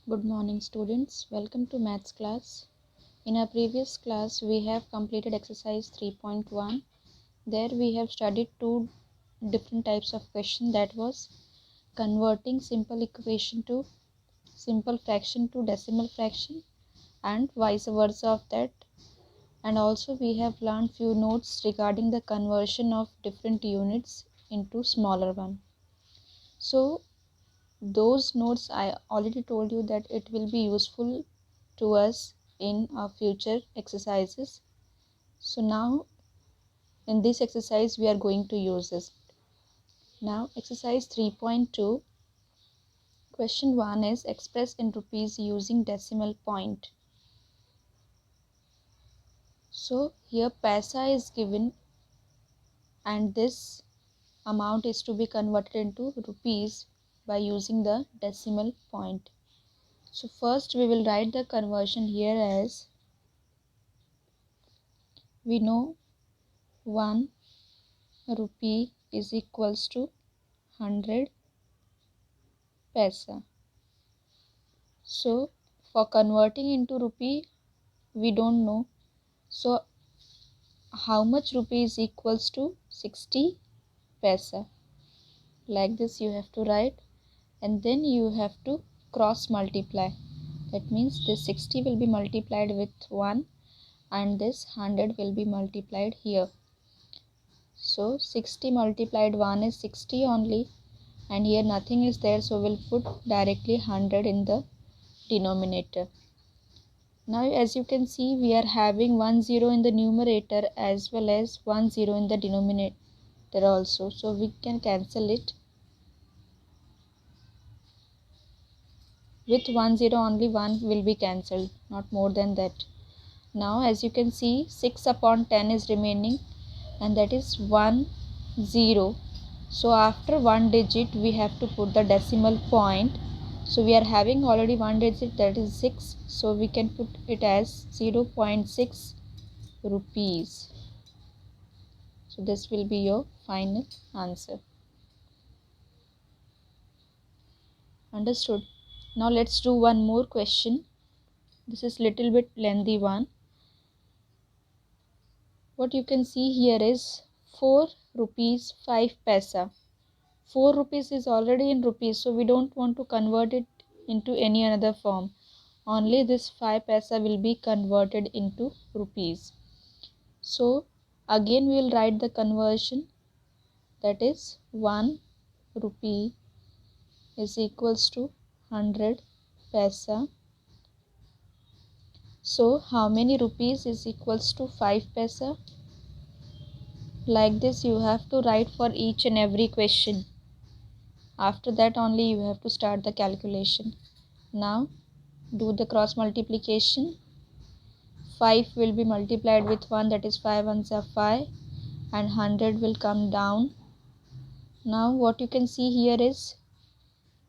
Good morning students, welcome to maths class. In our previous class we have completed exercise 3.1. There we have studied two different types of question, that was converting simple equation to simple fraction to decimal fraction and vice versa of that, and also we have learned few notes regarding the conversion of different units into smaller one. So those notes I already told you that it will be useful to us in our future exercises. So now in this exercise we are going to use this. Now exercise 3.2, question 1 is express in rupees using decimal point. So here paisa is given and this amount is to be converted into rupees by using the decimal point. So first we will write the conversion here as, we know 1 rupee is equals to 100 paisa. So for converting into rupee we don't know, so how much rupee is equals to 60 paisa, like this you have to write, and then you have to cross multiply. That means this 60 will be multiplied with 1 and this 100 will be multiplied here. So 60 multiplied 1 is 60 only, and here nothing is there, so we'll put directly 100 in the denominator. Now as you can see we are having 1 0 in the numerator as well as 1 0 in the denominator also, so we can cancel it. With 1 0 only 1 will be cancelled, not more than that. Now as you can see 6 upon 10 is remaining, and that is 1 0. So after one digit we have to put the decimal point. So we are having already one digit, that is 6, so we can put it as 0.6 rupees. So this will be your final answer. Understood? Now let's do one more question. This is little bit lengthy one. What you can see here is 4 rupees 5 paisa. 4 rupees is already in rupees, so we don't want to convert it into any another form. Only this 5 paisa will be converted into rupees. So again we will write the conversion, that is 1 rupee is equals to 100 paisa. So how many rupees is equals to 5 paisa? Like this you have to write for each and every question. After that only you have to start the calculation. Now do the cross multiplication. 5 will be multiplied with 1, that is 5 ones are 5, and 100 will come down. Now what you can see here is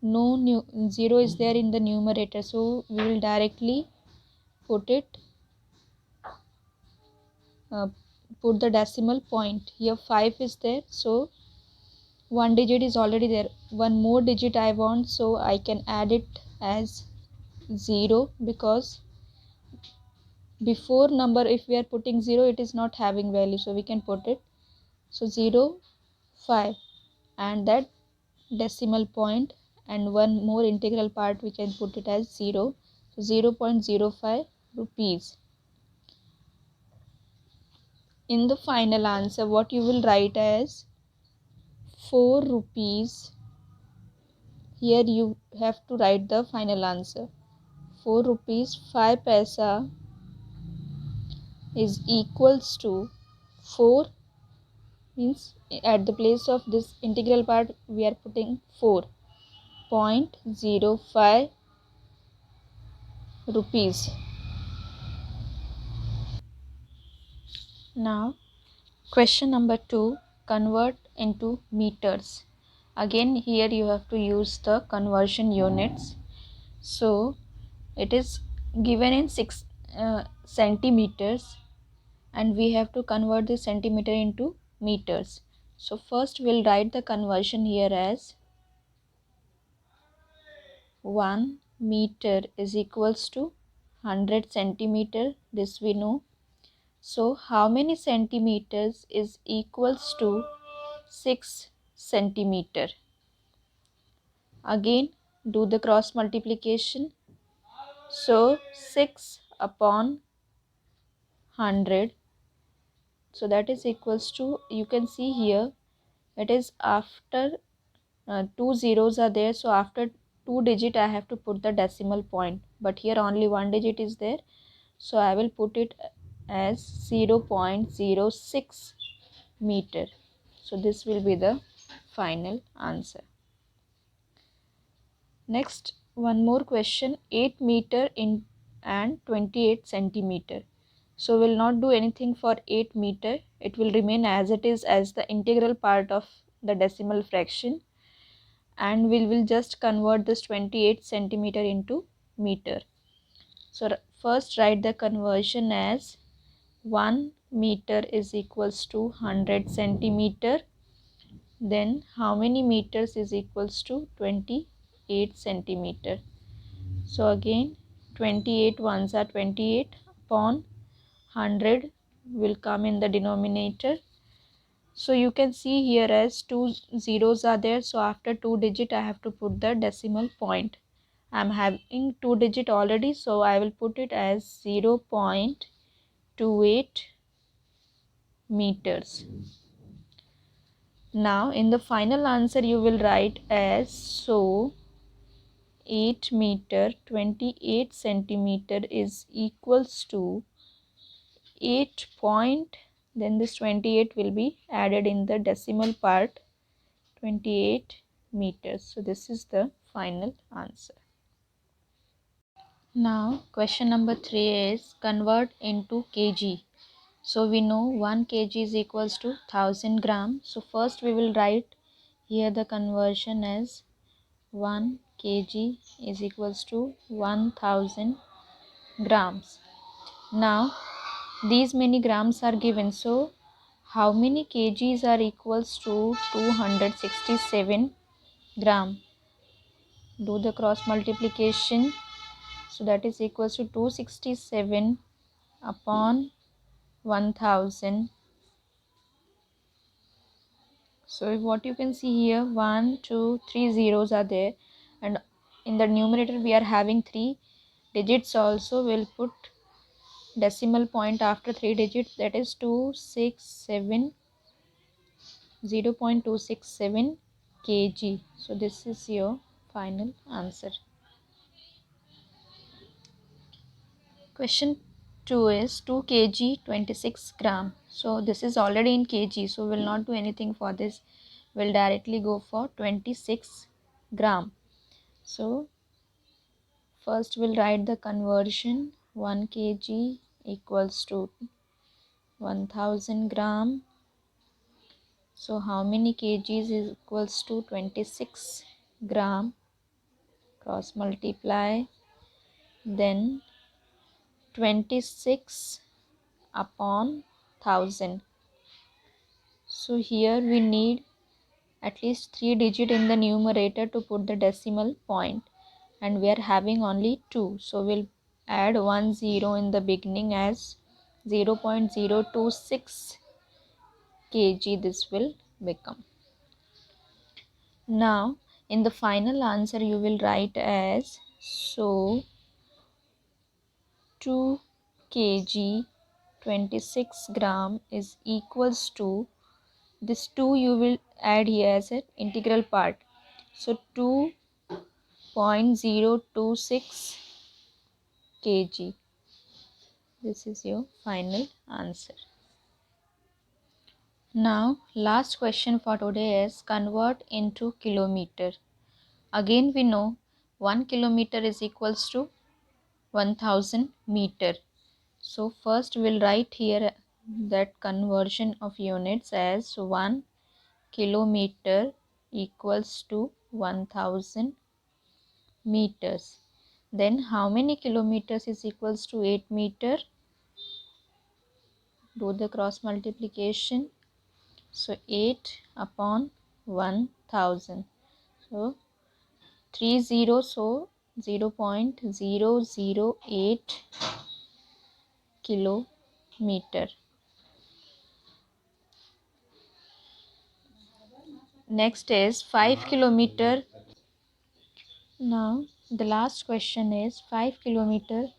no new 0 is there in the numerator, so we will directly put it put the decimal point. Here 5 is there, so one digit is already there. One more digit I want, so I can add it as 0, because before number if we are putting 0 it is not having value, so we can put it. So 0 5 and that decimal point, and one more integral part we can put it as 0. So 0.05 rupees. In the final answer what you will write as 4 rupees. Here you have to write the final answer. 4 rupees 5 paisa is equals to 4, means at the place of this integral part we are putting 4.05 rupees. Now question number 2, convert into meters. Again here you have to use the conversion units. So it is given in 6 centimeters, and we have to convert the centimeter into meters. So first we'll write the conversion here as 1 meter is equals to 100 centimeter. This we know. So how many centimeters is equals to 6 centimeter? Again do the cross multiplication. So 6 upon 100, so that is equals to, you can see here, it is after two zeros are there, so after two digit I have to put the decimal point, but here only one digit is there, so I will put it as 0.06 meter. So this will be the final answer. Next, one more question, 8 meter in and 28 centimeter. So we'll not do anything for 8 meter. It will remain as it is as the integral part of the decimal fraction, and we will just convert this 28 centimeter into meter. So first write the conversion as 1 meter is equals to 100 centimeter. Then how many meters is equals to 28 centimeter. So again 28 ones are 28 upon 100 will come in the denominator. So you can see here as two zeros are there, so after two digit I have to put the decimal point. I am having two digit already, so I will put it as 0.28 meters. Now in the final answer you will write as, so 8 meter 28 centimeter is equals to 8 point, then this 28 will be added in the decimal part, 28 meters. So this is the final answer. Now question number 3 is convert into kg. So we know 1 kg is equals to 1000 gram. So first we will write here the conversion as 1 kg is equals to 1000 grams. Now these many grams are given, so how many kgs are equals to 267 gram? Do the cross multiplication. So that is equals to 267 upon 1000. So what you can see here, 1 2 3 zeros are there, and in the numerator we are having 3 digits also. We'll put decimal point after 3 digits, that is 267, 0.267 kg. So this is your final answer. Question 2 is 2 kg 26 gram. So this is already in kg, so we'll not do anything for this. We'll directly go for 26 gram. So first we'll write the conversion, 1 kg equals to 1000 gram. So how many kgs is equals to 26 gram? Cross multiply, then 26 upon 1000. So here we need at least 3 digit in the numerator to put the decimal point, and we are having only 2, so we'll add 1 0 in the beginning as 0.026 kg this will become. Now in the final answer you will write as, so 2 kg 26 gram is equals to, this 2 you will add here as an integral part, so 2.026 kg. This is your final answer. Now last question for today is convert into kilometer. Again we know 1 kilometer is equals to 1000 meter. So first we'll write here that conversion of units as 1 kilometer equals to 1000 meters. Then how many kilometers is equals to 8 meter? Do the cross multiplication. So 8 upon 1000. So 3 0, so 0.008 kilometer. Next is 5 kilometer. Now the last question is 5 kilometer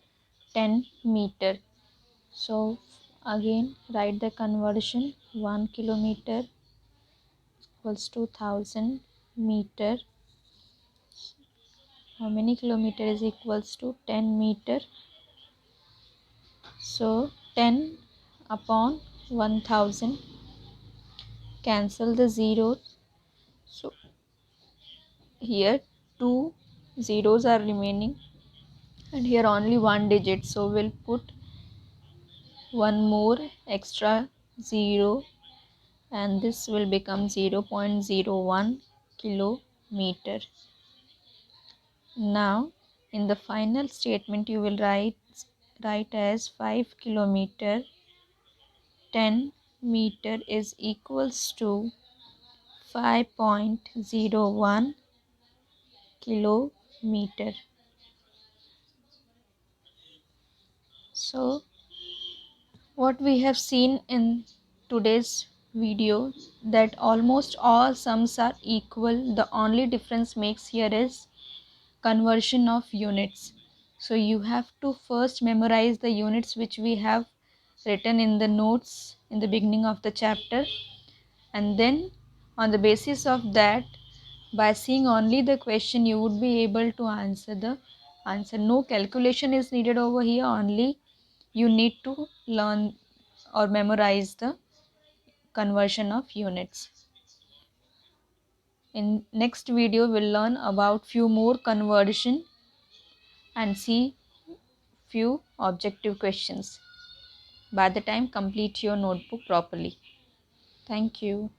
10 meter. So again write the conversion. 1 kilometer equals to 1000 meter. How many kilometer is equals to 10 meter? So 10 upon 1000, cancel the zeros. So here two zeros are remaining and here only one digit, so we'll put one more extra zero and this will become 0.01 kilometer. Now in the final statement you will write as 5 kilometer 10 meter is equals to 5.01 kilometer. So what we have seen in today's video, that almost all sums are equal. The only difference makes here is conversion of units. So you have to first memorize the units which we have written in the notes in the beginning of the chapter, and then on the basis of that, by seeing only the question, you would be able to answer the answer. No calculation is needed over here, only you need to learn or memorize the conversion of units. In next video we'll learn about few more conversion and see few objective questions. By the time, complete your notebook properly. Thank you.